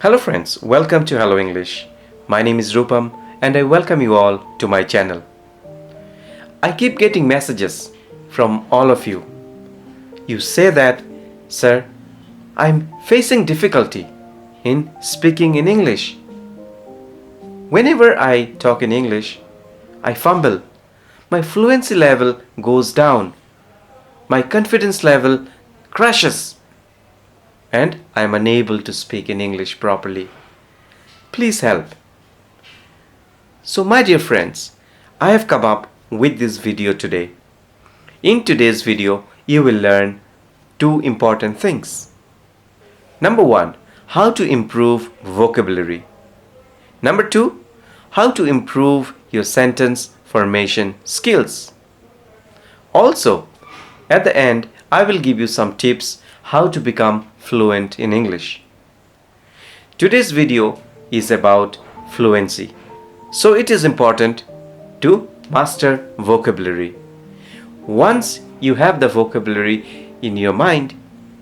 Hello friends, welcome to Hello English. My name is Rupam and I welcome you all to my channel. I keep getting messages from all of you. You say that, sir, I'm facing difficulty in speaking in English. Whenever I talk in English, I fumble. My fluency level goes down. My confidence level crashes. And I am unable to speak in English properly. Please help. So my dear friends, I have come up with this video today. In today's video, you will learn two important things. Number one, how to improve vocabulary. Number two, how to improve your sentence formation skills. Also, at the end, I will give you some tips how to become fluent in English. Today's video is about fluency. So it is important to master vocabulary. Once you have the vocabulary in your mind,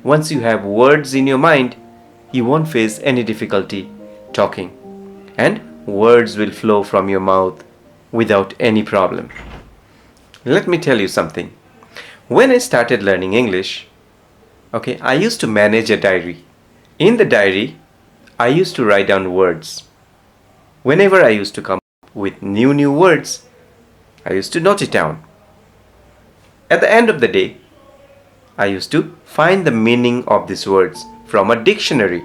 once you have words in your mind, you won't face any difficulty talking. And words will flow from your mouth without any problem. Let me tell you something. When I started learning English, I used to manage a diary. In the diary, I used to write down words. Whenever I used to come up with new words, I used to note it down. At the end of the day, I used to find the meaning of these words from a dictionary.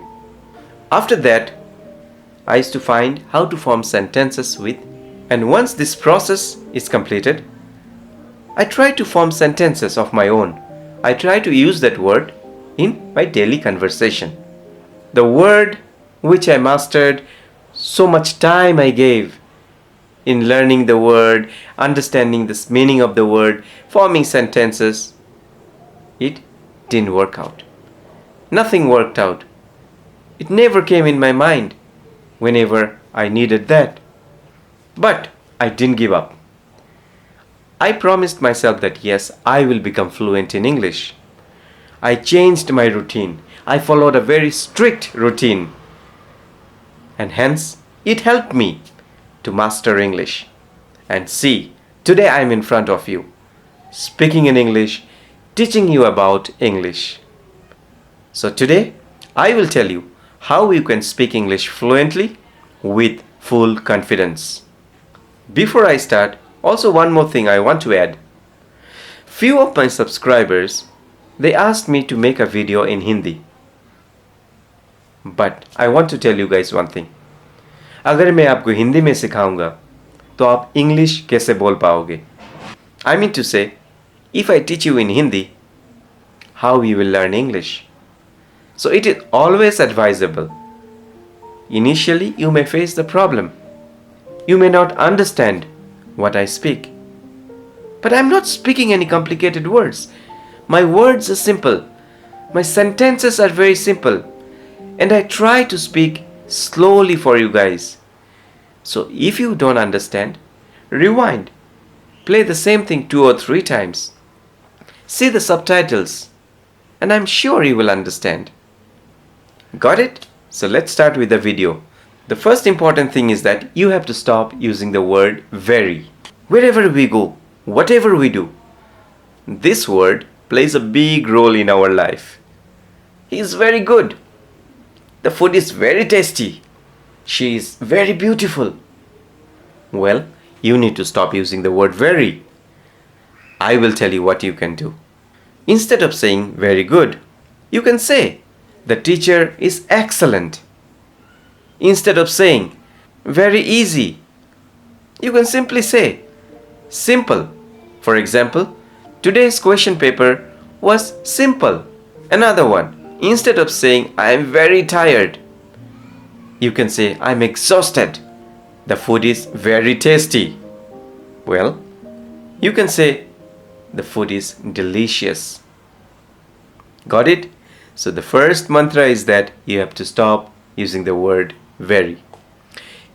After that, I used to find how to form sentences with, and once this process is completed, I try to form sentences of my own. I try to use that word in my daily conversation. The word which I mastered, so much time I gave in learning the word, understanding the meaning of the word, forming sentences, it didn't work out. Nothing worked out. It never came in my mind whenever I needed that. But I didn't give up. I promised myself that yes, I will become fluent in English. I changed my routine. I followed a very strict routine. And hence, it helped me to master English. And see, today I am in front of you, speaking in English, teaching you about English. So today, I will tell you how you can speak English fluently with full confidence. Before I start, also one more thing I want to add. Few of my subscribers, they asked me to make a video in Hindi. But I want to tell you guys one thing. अगर मैं आपको हिंदी में सिखाऊंगा, तो आप English कैसे बोल पाओगे? I mean to say, if I teach you in Hindi, how you will learn English? So it is always advisable. Initially, you may face the problem. You may not understand what I speak. But I'm not speaking any complicated words. My words are simple. My sentences are very simple. And I try to speak slowly for you guys. So if you don't understand, rewind. Play the same thing 2 or 3 times. See the subtitles. And I'm sure you will understand. Got it? So let's start with the video. The first important thing is that you have to stop using the word very. Wherever we go, whatever we do, this word plays a big role in our life. He is very good. The food is very tasty. She is very beautiful. Well, you need to stop using the word very. I will tell you what you can do. Instead of saying very good, you can say the teacher is excellent. Instead of saying very easy, you can simply say simple. For example, today's question paper was simple. Another one, instead of saying I am very tired, you can say I am exhausted. The food is very tasty. Well, you can say the food is delicious. Got it? So the first mantra is that you have to stop using the word very.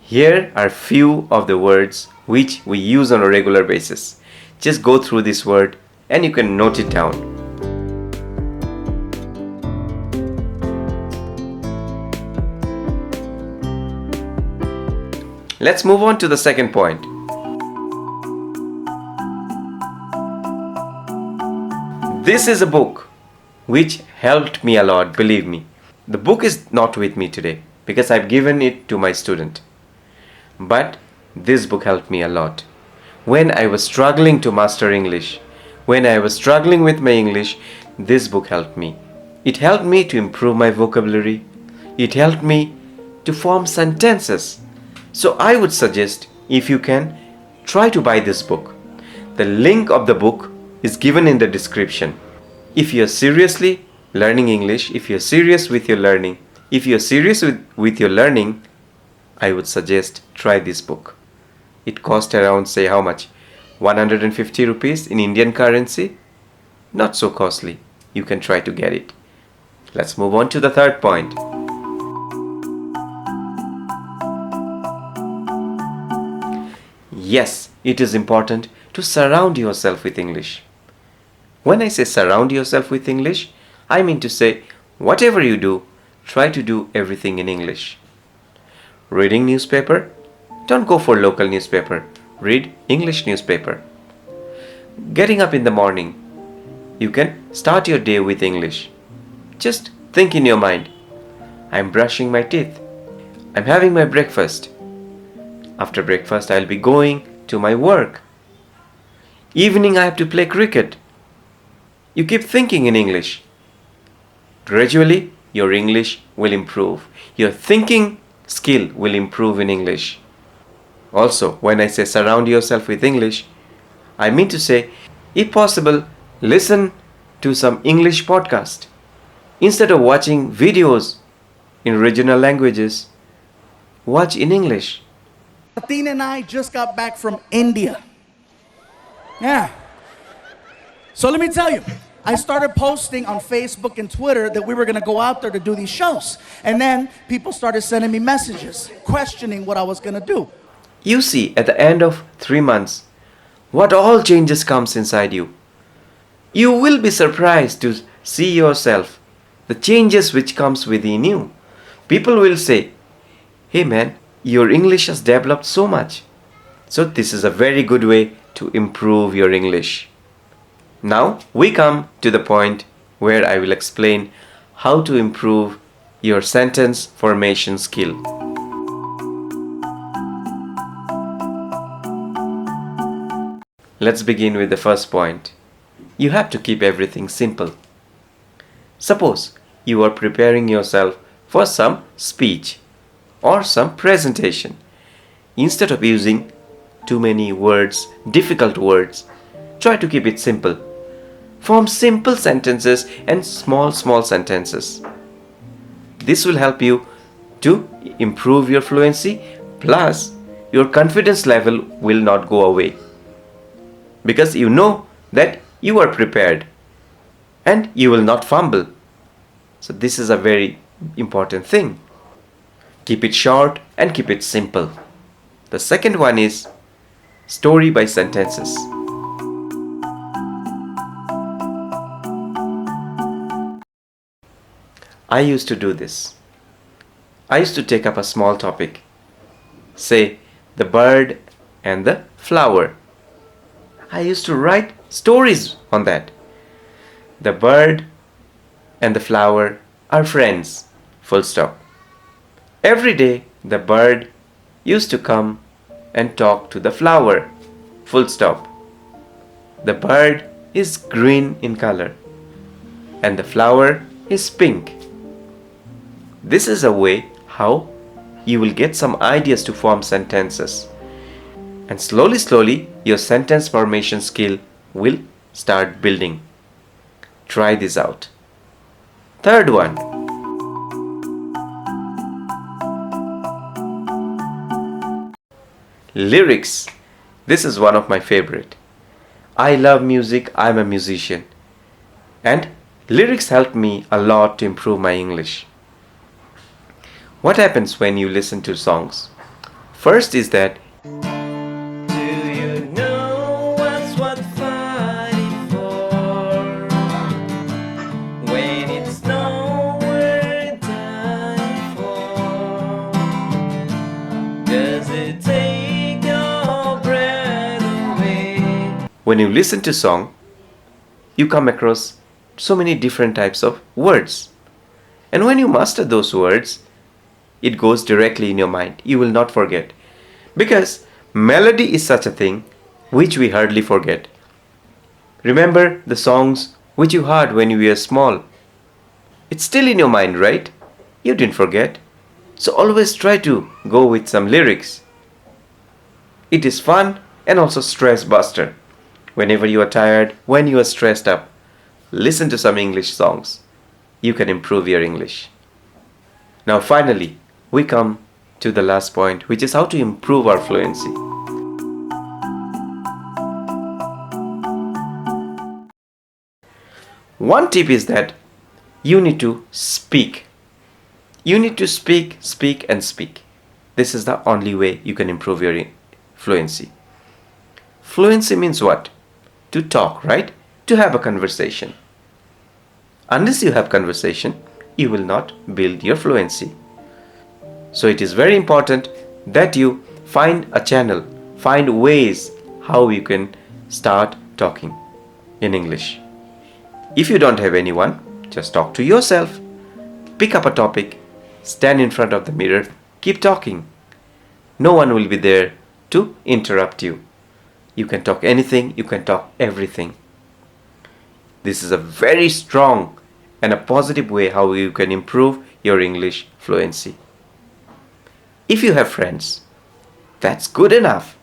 Here are few of the words which we use on a regular basis. Just go through this word and you can note it down. Let's move on to the second point. This is a book which helped me a lot, believe me. The book is not with me today because I've given it to my student. But this book helped me a lot. When I was struggling to master English, when I was struggling with my English, this book helped me. It helped me to improve my vocabulary. It helped me to form sentences. So I would suggest, if you can, try to buy this book. The link of the book is given in the description. If you're seriously learning English, if you're serious with your learning, I would suggest try this book. It cost around, say, how much? 150 rupees in Indian currency? Not so costly. You can try to get it. Let's move on to the third point. Yes, it is important to surround yourself with English. When I say surround yourself with English, I mean to say whatever you do, try to do everything in English. Reading newspaper? Don't go for local newspaper. Read English newspaper. Getting up in the morning, you can start your day with English. Just think in your mind, I'm brushing my teeth. I'm having my breakfast. After breakfast, I'll be going to my work. Evening, I have to play cricket. You keep thinking in English. Gradually, your English will improve. Your thinking skill will improve in English. Also, when I say surround yourself with English, I mean to say, if possible, listen to some English podcast. Instead of watching videos in regional languages, watch in English. Martina and I just got back from India. Yeah. So let me tell you, I started posting on Facebook and Twitter that we were going to go out there to do these shows. And then people started sending me messages, questioning what I was going to do. You see, at the end of 3 months, what all changes comes inside you. You will be surprised to see yourself, the changes which comes within you. People will say, hey man, your English has developed so much. So this is a very good way to improve your English. Now we come to the point where I will explain how to improve your sentence formation skill. Let's begin with the first point. You have to keep everything simple. Suppose you are preparing yourself for some speech or some presentation. Instead of using too many words, difficult words, try to keep it simple. Form simple sentences and small sentences. This will help you to improve your fluency, plus your confidence level will not go away. Because you know that you are prepared and you will not fumble. So this is a very important thing. Keep it short and keep it simple. The second one is story by sentences. I used to do this. I used to take up a small topic. Say, the bird and the flower. I used to write stories on that. The bird and the flower are friends. Full stop. Every day, the bird used to come and talk to the flower. Full stop. The bird is green in color and the flower is pink. This is a way how you will get some ideas to form sentences. And slowly, your sentence formation skill will start building. Try this out. Third one. Lyrics. This is one of my favorite. I love music. I'm a musician. And lyrics helped me a lot to improve my English. What happens when you listen to songs? First is that Does it take when you listen to song, you come across so many different types of words. And when you master those words, it goes directly in your mind. You will not forget. Because melody is such a thing which we hardly forget. Remember the songs which you heard when you were small. It's still in your mind, right? You didn't forget. So always try to go with some lyrics. It is fun and also stress buster. Whenever you are tired, when you are stressed up, listen to some English songs. You can improve your English. Now finally, we come to the last point, which is how to improve our fluency. One tip is that you need to speak. You need to speak, speak, and speak. This is the only way you can improve your fluency. Fluency means what? To talk, right? To have a conversation. Unless you have conversation, you will not build your fluency. So it is very important that you find a channel, find ways how you can start talking in English. If you don't have anyone, just talk to yourself. Pick up a topic, stand in front of the mirror, keep talking. No one will be there to interrupt you. You can talk anything, you can talk everything. This is a very strong and a positive way how you can improve your English fluency. If you have friends, that's good enough.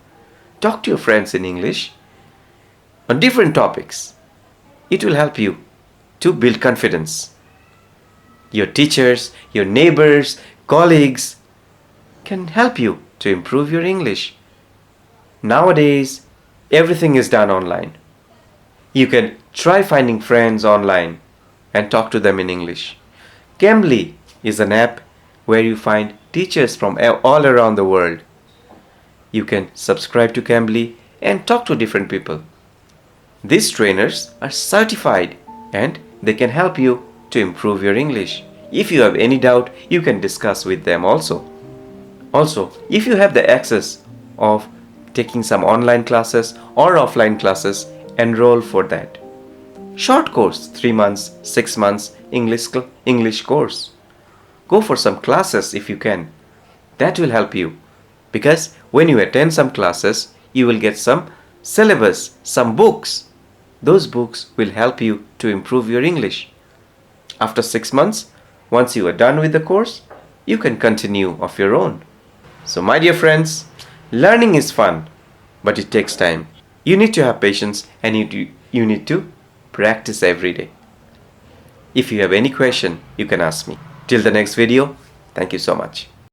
Talk to your friends in English on different topics. It will help you to build confidence. Your teachers, your neighbors, colleagues can help you to improve your English. Nowadays, everything is done online. You can try finding friends online and talk to them in English. Cambly is an app where you find teachers from all around the world. You can subscribe to Cambly and talk to different people. These trainers are certified and they can help you to improve your English. If you have any doubt, you can discuss with them also. Also, if you have the access of taking some online classes or offline classes, enroll for that. Short course, 3 months, 6 months, English course. Go for some classes if you can. That will help you. Because when you attend some classes, you will get some syllabus, some books. Those books will help you to improve your English. After 6 months, once you are done with the course, you can continue of your own. So my dear friends, learning is fun, but it takes time. You need to have patience and you need to practice every day. If you have any question, you can ask me. Till the next video, thank you so much.